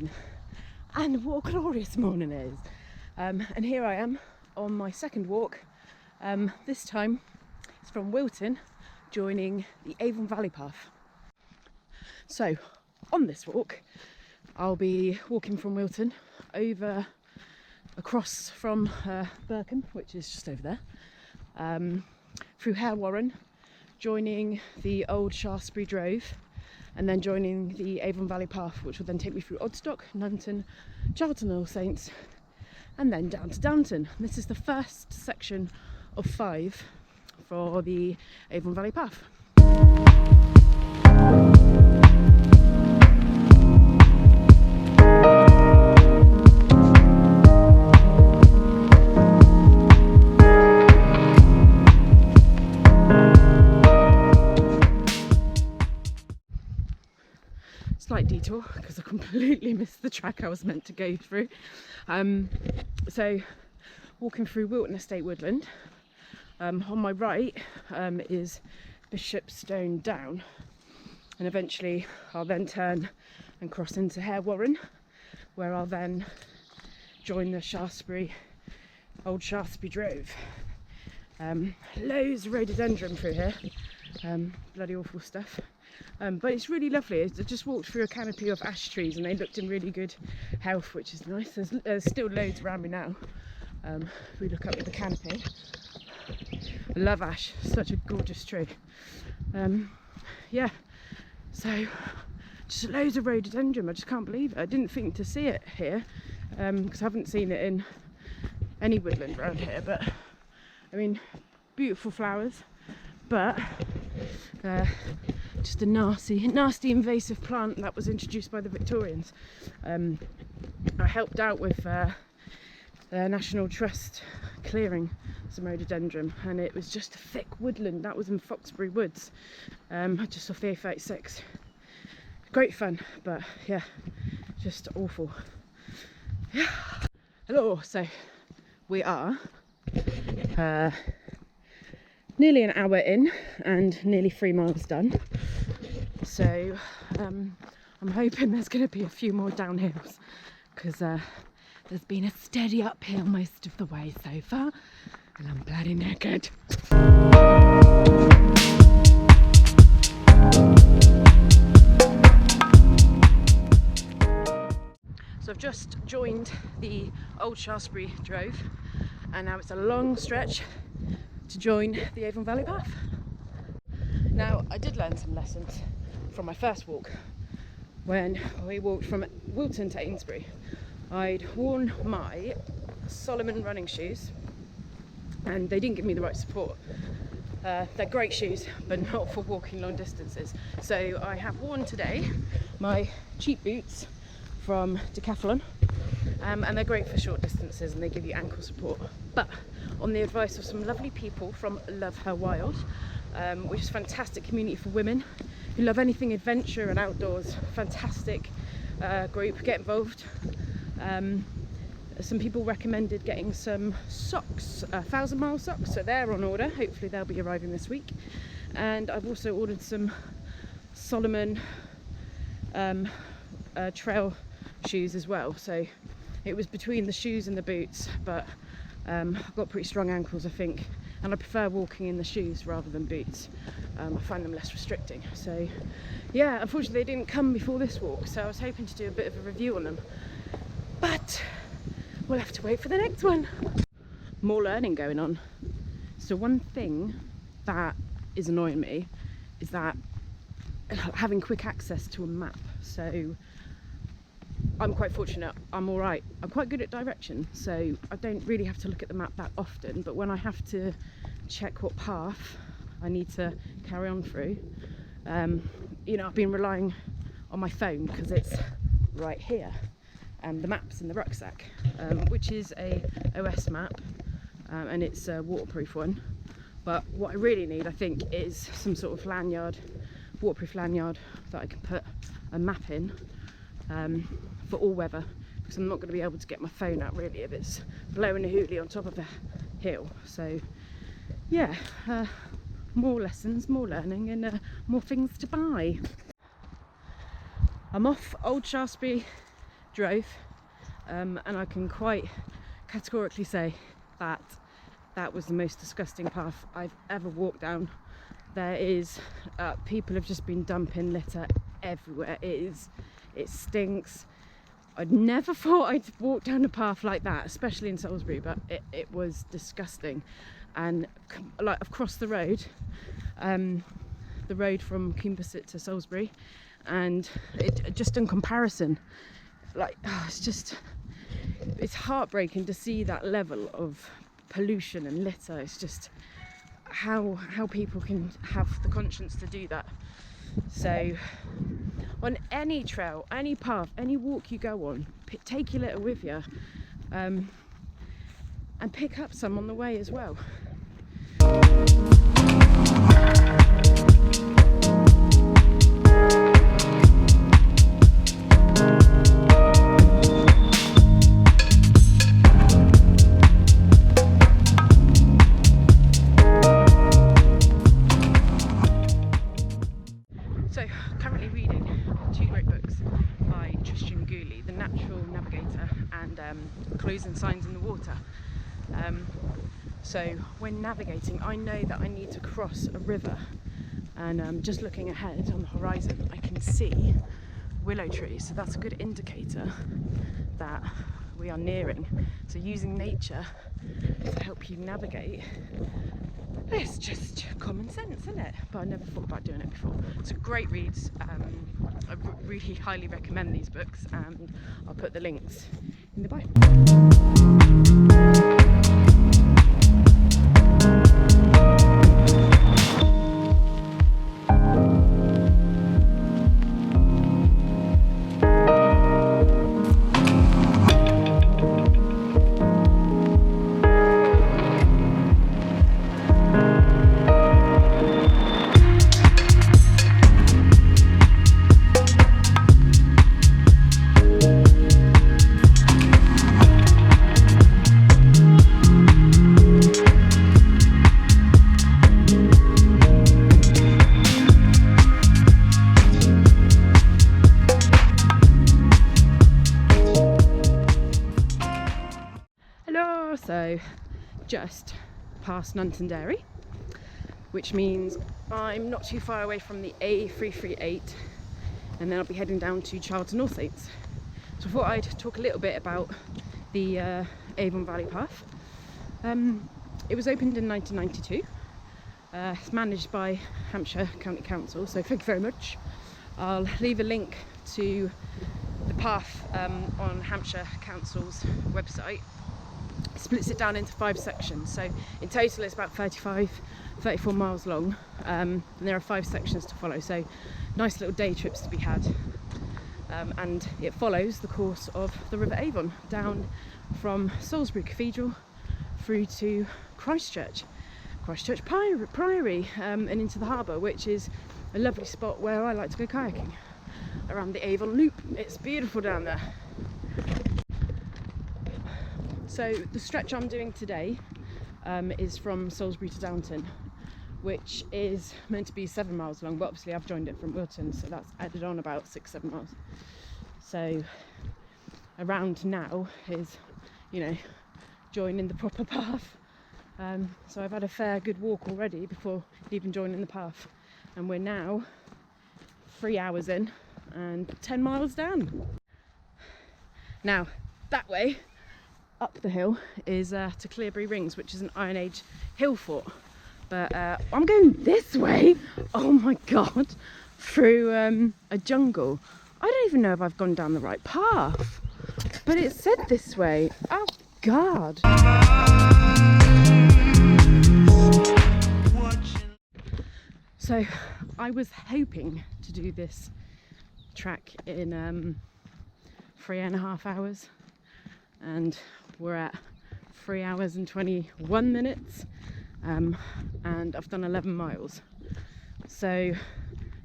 morning, and what a glorious morning it is. And here I am on my second walk. This time it's from Wilton, joining the Avon Valley Path. So on this walk I'll be walking from Wilton across from Birkham, which is just over there, through Hare Warren, joining the old Salisbury Drove, and then joining the Avon Valley Path, which will then take me through Odstock, Downton, Charlton All Saints, and then down to Downton. This is the first section of 5 for the Avon Valley Path. Slight detour because I completely missed the track I was meant to go through. So walking through Wilton Estate Woodland. On my right is Bishopstone Down, and eventually I'll then turn and cross into Hare Warren, where I'll then join the old Salisbury Drove. Loads of rhododendron through here, bloody awful stuff. But it's really lovely. I just walked through a canopy of ash trees and they looked in really good health, which is nice. There's still loads around me now. If we look up at the canopy, I love ash, such a gorgeous tree. Yeah, so just loads of rhododendron. I just can't believe it. I didn't think to see it here because I haven't seen it in any woodland around here. But I mean, beautiful flowers, but just a nasty invasive plant that was introduced by the Victorians. I helped out with the National Trust clearing some rhododendron, and it was just a thick woodland. That was in Foxbury Woods, just off the A36. Great fun, but yeah, just awful. Yeah. Hello, so we are nearly an hour in and nearly 3 miles done. So I'm hoping there's going to be a few more downhills, because there's been a steady uphill most of the way so far, and I'm bloody knackered. So I've just joined the old Salisbury Drove, and now it's a long stretch to join the Avon Valley Path. Now, I did learn some lessons from my first walk when we walked from Wilton to Amesbury. I'd worn my Salomon running shoes and they didn't give me the right support. They're great shoes, but not for walking long distances. So I have worn today my cheap boots from Decathlon, and they're great for short distances and they give you ankle support. But on the advice of some lovely people from Love Her Wild, which is a fantastic community for women who love anything adventure and outdoors. Fantastic group, get involved. Some people recommended getting some socks, 1,000-mile socks, so they're on order. Hopefully they'll be arriving this week. And I've also ordered some Salomon trail shoes as well. So it was between the shoes and the boots, but I've got pretty strong ankles, I think, and I prefer walking in the shoes rather than boots. I find them less restricting. So yeah, unfortunately they didn't come before this walk, so I was hoping to do a bit of a review on them, but we'll have to wait for the next one. More learning going on. So one thing that is annoying me is that having quick access to a map. So I'm quite fortunate, I'm alright. I'm quite good at direction, so I don't really have to look at the map that often, but when I have to check what path I need to carry on through, you know, I've been relying on my phone because it's right here, and the map's in the rucksack, which is a OS map, and it's a waterproof one. But what I really need, I think, is some sort of lanyard, waterproof lanyard that I can put a map in, for all weather, because I'm not going to be able to get my phone out really if it's blowing a hoolie on top of a hill. So yeah, more lessons, more learning, and more things to buy. I'm off Old Salisbury drove, and I can quite categorically say that that was the most disgusting path I've ever walked down. There is people have just been dumping litter everywhere. It stinks. I'd never thought I'd walk down a path like that, especially in Salisbury, but it was disgusting. And like across the road from Kimbersit to Salisbury, and it just in comparison, like it's heartbreaking to see that level of pollution and litter. It's just how people can have the conscience to do that. So on any trail, any path, any walk you go on, take your litter with you, and pick up some on the way as well. So, currently reading two great books by Tristan Gooley, The Natural Navigator and Closing Signs in the Water. So when navigating, I know that I need to cross a river, and just looking ahead on the horizon I can see willow trees, so that's a good indicator that we are nearing. So using nature to help you navigate, it's just common sense, isn't it? But I never thought about doing it before. So great reads. I really highly recommend these books, and I'll put the links in the bio. So just past Downton, which means I'm not too far away from the A338, and then I'll be heading down to Charlton North Saints. So I thought I'd talk a little bit about the Avon Valley Path. It was opened in 1992. It's managed by Hampshire County Council, so thank you very much. I'll leave a link to the path on Hampshire Council's website. It splits it down into 5 sections, so in total it's about 34 miles long, and there are 5 sections to follow, so nice little day trips to be had. And it follows the course of the River Avon down from Salisbury Cathedral through to Christchurch Priory, and into the harbour, which is a lovely spot where I like to go kayaking around the Avon Loop. It's beautiful down there. So the stretch I'm doing today is from Salisbury to Downton, which is meant to be 7 miles long, but obviously I've joined it from Wilton, so that's added on about 6-7 miles. So around now is, you know, joining the proper path. So I've had a fair good walk already before even joining the path, and we're now 3 hours in and 10 miles down. Now that way up the hill is to Clearbury Rings, which is an Iron Age hill fort, but I'm going this way, oh my god, through a jungle. I don't even know if I've gone down the right path, but it said this way. Oh god. So I was hoping to do this track in 3.5 hours, and we're at 3 hours and 21 minutes, and I've done 11 miles, so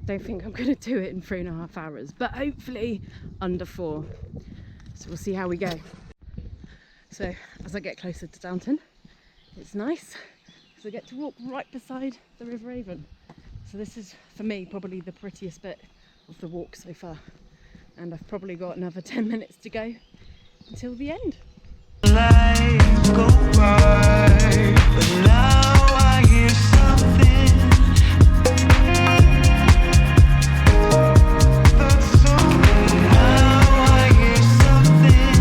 don't think I'm going to do it in 3.5 hours, but hopefully under 4. So we'll see how we go. So as I get closer to Downton, it's nice because I get to walk right beside the River Avon. So this is, for me, probably the prettiest bit of the walk so far. and I've probably got another 10 minutes to go until the end. Life go by, but now I hear something that's so now I hear something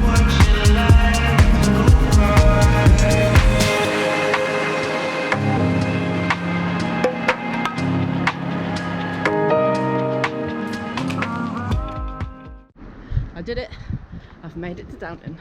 watching life go by. I did it. I've made it to Downton.